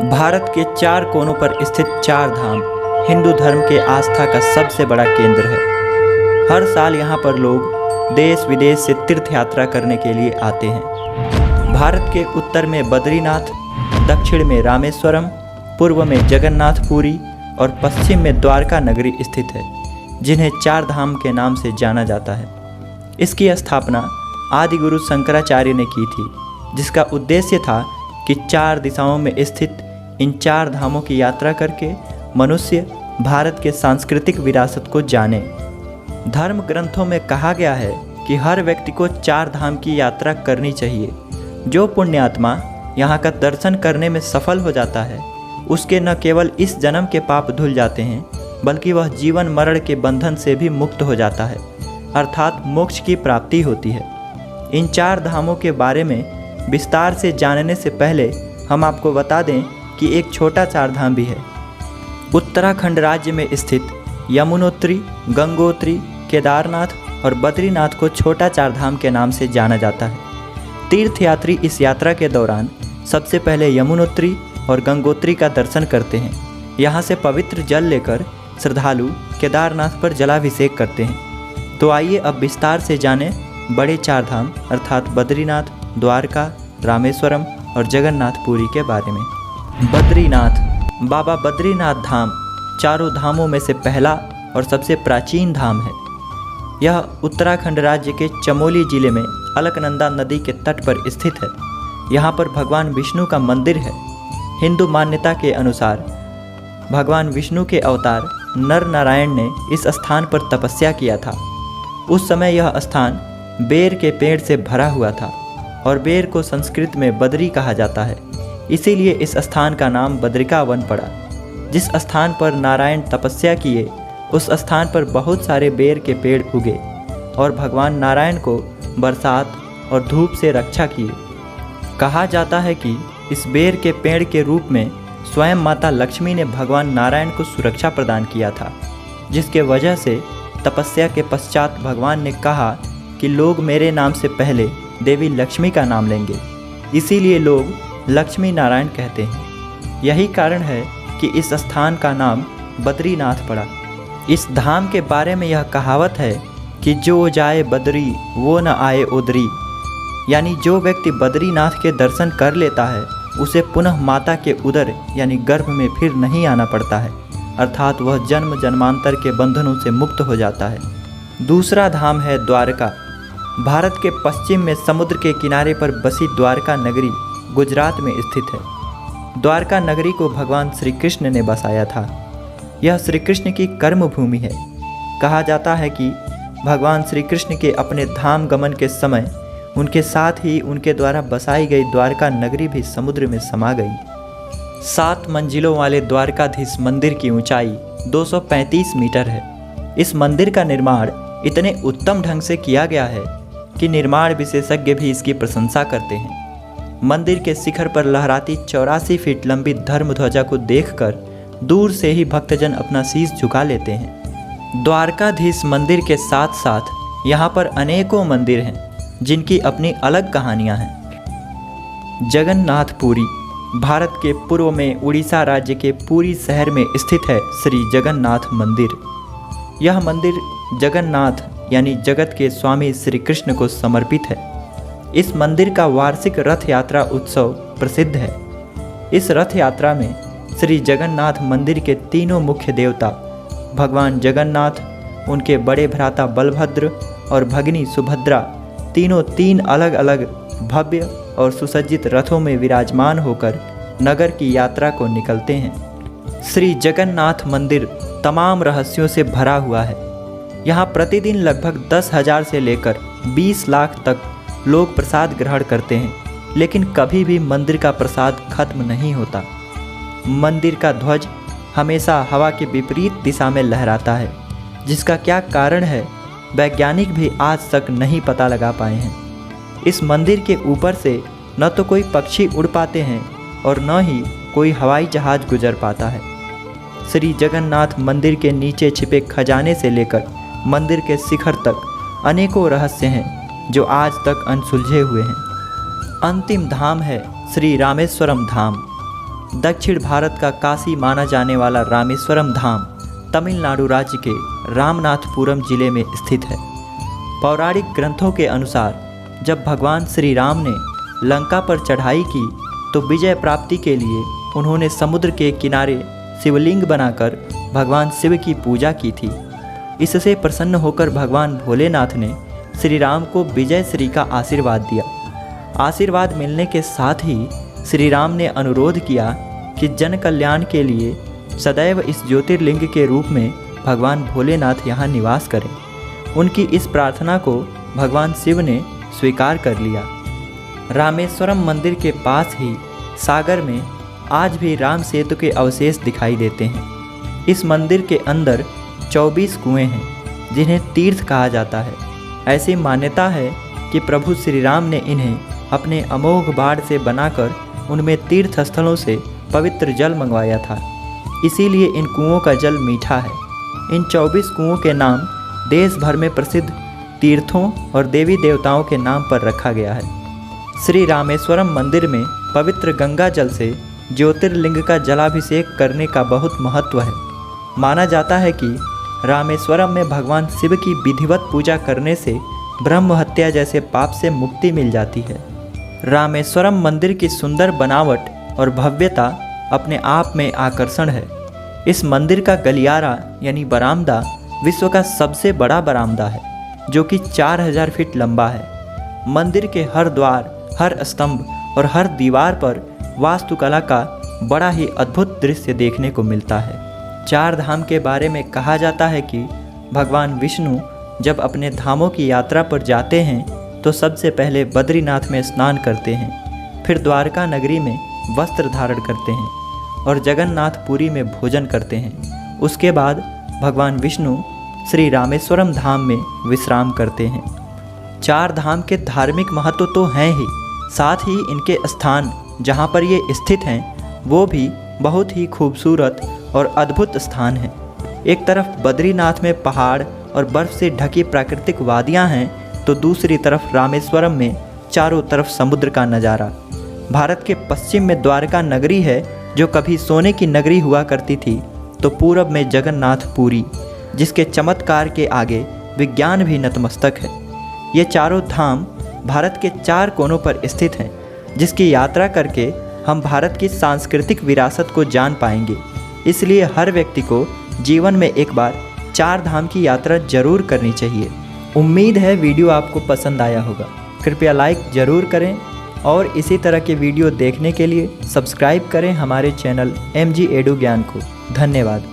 भारत के चार कोनों पर स्थित चार धाम हिंदू धर्म के आस्था का सबसे बड़ा केंद्र है। हर साल यहाँ पर लोग देश विदेश से तीर्थ यात्रा करने के लिए आते हैं। भारत के उत्तर में बद्रीनाथ, दक्षिण में रामेश्वरम, पूर्व में जगन्नाथपुरी और पश्चिम में द्वारका नगरी स्थित है, जिन्हें चार धाम के नाम से जाना जाता है। इसकी स्थापना आदि गुरु शंकराचार्य ने की थी, जिसका उद्देश्य था कि चार दिशाओं में स्थित इन चार धामों की यात्रा करके मनुष्य भारत के सांस्कृतिक विरासत को जाने। धर्म ग्रंथों में कहा गया है कि हर व्यक्ति को चार धाम की यात्रा करनी चाहिए। जो पुण्यात्मा यहाँ का दर्शन करने में सफल हो जाता है, उसके न केवल इस जन्म के पाप धुल जाते हैं, बल्कि वह जीवन मरण के बंधन से भी मुक्त हो जाता है, अर्थात मोक्ष की प्राप्ति होती है। इन चार धामों के बारे में विस्तार से जानने से पहले हम आपको बता दें कि एक छोटा चार धाम भी है। उत्तराखंड राज्य में स्थित यमुनोत्री, गंगोत्री, केदारनाथ और बद्रीनाथ को छोटा चार धाम के नाम से जाना जाता है। तीर्थयात्री इस यात्रा के दौरान सबसे पहले यमुनोत्री और गंगोत्री का दर्शन करते हैं। यहाँ से पवित्र जल लेकर श्रद्धालु केदारनाथ पर जलाभिषेक करते हैं। तो आइए अब विस्तार से जानें बड़े चार धाम अर्थात बद्रीनाथ, द्वारका, रामेश्वरम और जगन्नाथपुरी के बारे में। बद्रीनाथ, बाबा बद्रीनाथ धाम चारों धामों में से पहला और सबसे प्राचीन धाम है। यह उत्तराखंड राज्य के चमोली जिले में अलकनंदा नदी के तट पर स्थित है। यहाँ पर भगवान विष्णु का मंदिर है। हिंदू मान्यता के अनुसार भगवान विष्णु के अवतार नर नारायण ने इस स्थान पर तपस्या किया था। उस समय यह स्थान बेर के पेड़ से भरा हुआ था और बेर को संस्कृत में बद्री कहा जाता है, इसीलिए इस स्थान का नाम बद्रिका वन पड़ा। जिस स्थान पर नारायण तपस्या किए, उस स्थान पर बहुत सारे बेर के पेड़ उगे और भगवान नारायण को बरसात और धूप से रक्षा किए। कहा जाता है कि इस बेर के पेड़ के रूप में स्वयं माता लक्ष्मी ने भगवान नारायण को सुरक्षा प्रदान किया था, जिसके वजह से तपस्या के पश्चात भगवान ने कहा कि लोग मेरे नाम से पहले देवी लक्ष्मी का नाम लेंगे, इसीलिए लोग लक्ष्मी नारायण कहते हैं। यही कारण है कि इस स्थान का नाम बद्रीनाथ पड़ा। इस धाम के बारे में यह कहावत है कि जो जाए बद्री वो न आए उदरी, यानी जो व्यक्ति बद्रीनाथ के दर्शन कर लेता है, उसे पुनः माता के उदर यानी गर्भ में फिर नहीं आना पड़ता है, अर्थात वह जन्म जन्मांतर के बंधनों से मुक्त हो जाता है। दूसरा धाम है द्वारका। भारत के पश्चिम में समुद्र के किनारे पर बसी द्वारका नगरी गुजरात में स्थित है। द्वारका नगरी को भगवान श्री कृष्ण ने बसाया था। यह श्री कृष्ण की कर्म भूमि है। कहा जाता है कि भगवान श्री कृष्ण के अपने धाम गमन के समय उनके साथ ही उनके द्वारा बसाई गई द्वारका नगरी भी समुद्र में समा गई। 7 मंजिलों वाले द्वारकाधीश मंदिर की ऊंचाई 235 मीटर है। इस मंदिर का निर्माण इतने उत्तम ढंग से किया गया है कि निर्माण विशेषज्ञ भी इसकी प्रशंसा करते हैं। मंदिर के शिखर पर लहराती 84 फीट लंबी धर्म ध्वजा को देखकर दूर से ही भक्तजन अपना शीश झुका लेते हैं। द्वारकाधीश मंदिर के साथ साथ यहाँ पर अनेकों मंदिर हैं, जिनकी अपनी अलग कहानियाँ हैं। जगन्नाथपुरी, भारत के पूर्व में उड़ीसा राज्य के पुरी शहर में स्थित है श्री जगन्नाथ मंदिर। यह मंदिर जगन्नाथ यानी जगत के स्वामी श्री कृष्ण को समर्पित है। इस मंदिर का वार्षिक रथ यात्रा उत्सव प्रसिद्ध है। इस रथ यात्रा में श्री जगन्नाथ मंदिर के तीनों मुख्य देवता भगवान जगन्नाथ, उनके बड़े भ्राता बलभद्र और भगिनी सुभद्रा तीनों 3 अलग अलग भव्य और सुसज्जित रथों में विराजमान होकर नगर की यात्रा को निकलते हैं। श्री जगन्नाथ मंदिर तमाम रहस्यों से भरा हुआ है। यहाँ प्रतिदिन लगभग 10,000 से लेकर 20 लाख तक लोग प्रसाद ग्रहण करते हैं, लेकिन कभी भी मंदिर का प्रसाद खत्म नहीं होता। मंदिर का ध्वज हमेशा हवा के विपरीत दिशा में लहराता है, जिसका क्या कारण है वैज्ञानिक भी आज तक नहीं पता लगा पाए हैं। इस मंदिर के ऊपर से न तो कोई पक्षी उड़ पाते हैं और न ही कोई हवाई जहाज गुजर पाता है। श्री जगन्नाथ मंदिर के नीचे छिपे खजाने से लेकर मंदिर के शिखर तक अनेकों रहस्य हैं जो आज तक अनसुलझे हुए हैं। अंतिम धाम है श्री रामेश्वरम धाम। दक्षिण भारत का काशी माना जाने वाला रामेश्वरम धाम तमिलनाडु राज्य के रामनाथपुरम जिले में स्थित है। पौराणिक ग्रंथों के अनुसार जब भगवान श्री राम ने लंका पर चढ़ाई की तो विजय प्राप्ति के लिए उन्होंने समुद्र के किनारे शिवलिंग बनाकर भगवान शिव की पूजा की थी। इससे प्रसन्न होकर भगवान भोलेनाथ ने श्री राम को विजय श्री का आशीर्वाद दिया। आशीर्वाद मिलने के साथ ही श्री राम ने अनुरोध किया कि जन कल्याण के लिए सदैव इस ज्योतिर्लिंग के रूप में भगवान भोलेनाथ यहाँ निवास करें। उनकी इस प्रार्थना को भगवान शिव ने स्वीकार कर लिया। रामेश्वरम मंदिर के पास ही सागर में आज भी राम सेतु के अवशेष दिखाई देते हैं। इस मंदिर के अंदर 24 कुएं हैं जिन्हें तीर्थ कहा जाता है। ऐसी मान्यता है कि प्रभु श्री राम ने इन्हें अपने अमोघ बाण से बनाकर उनमें तीर्थ स्थलों से पवित्र जल मंगवाया था, इसीलिए इन कुओं का जल मीठा है। इन 24 कुओं के नाम देश भर में प्रसिद्ध तीर्थों और देवी देवताओं के नाम पर रखा गया है। श्री रामेश्वरम मंदिर में पवित्र गंगा जल से ज्योतिर्लिंग का जलाभिषेक करने का बहुत महत्व है। माना जाता है कि रामेश्वरम में भगवान शिव की विधिवत पूजा करने से ब्रह्म हत्या जैसे पाप से मुक्ति मिल जाती है। रामेश्वरम मंदिर की सुंदर बनावट और भव्यता अपने आप में आकर्षण है। इस मंदिर का गलियारा यानी बरामदा विश्व का सबसे बड़ा बरामदा है, जो कि 4000 फीट लंबा है। मंदिर के हर द्वार, हर स्तंभ और हर दीवार पर वास्तुकला का बड़ा ही अद्भुत दृश्य देखने को मिलता है। चार धाम के बारे में कहा जाता है कि भगवान विष्णु जब अपने धामों की यात्रा पर जाते हैं तो सबसे पहले बद्रीनाथ में स्नान करते हैं, फिर द्वारका नगरी में वस्त्र धारण करते हैं और जगन्नाथपुरी में भोजन करते हैं। उसके बाद भगवान विष्णु श्री रामेश्वरम धाम में विश्राम करते हैं। चार धाम के धार्मिक महत्व तो हैं ही, साथ ही इनके स्थान जहाँ पर ये स्थित हैं वो भी बहुत ही खूबसूरत और अद्भुत स्थान हैं। एक तरफ बद्रीनाथ में पहाड़ और बर्फ़ से ढकी प्राकृतिक वादियाँ हैं तो दूसरी तरफ रामेश्वरम में चारों तरफ समुद्र का नज़ारा। भारत के पश्चिम में द्वारका नगरी है जो कभी सोने की नगरी हुआ करती थी, तो पूरब में जगन्नाथपुरी जिसके चमत्कार के आगे विज्ञान भी नतमस्तक है। ये चारों धाम भारत के 4 कोनों पर स्थित हैं, जिसकी यात्रा करके हम भारत की सांस्कृतिक विरासत को जान पाएंगे। इसलिए हर व्यक्ति को जीवन में एक बार 4 धाम की यात्रा जरूर करनी चाहिए। उम्मीद है वीडियो आपको पसंद आया होगा। कृपया लाइक ज़रूर करें और इसी तरह के वीडियो देखने के लिए सब्सक्राइब करें हमारे चैनल MG एडू ज्ञान को। धन्यवाद।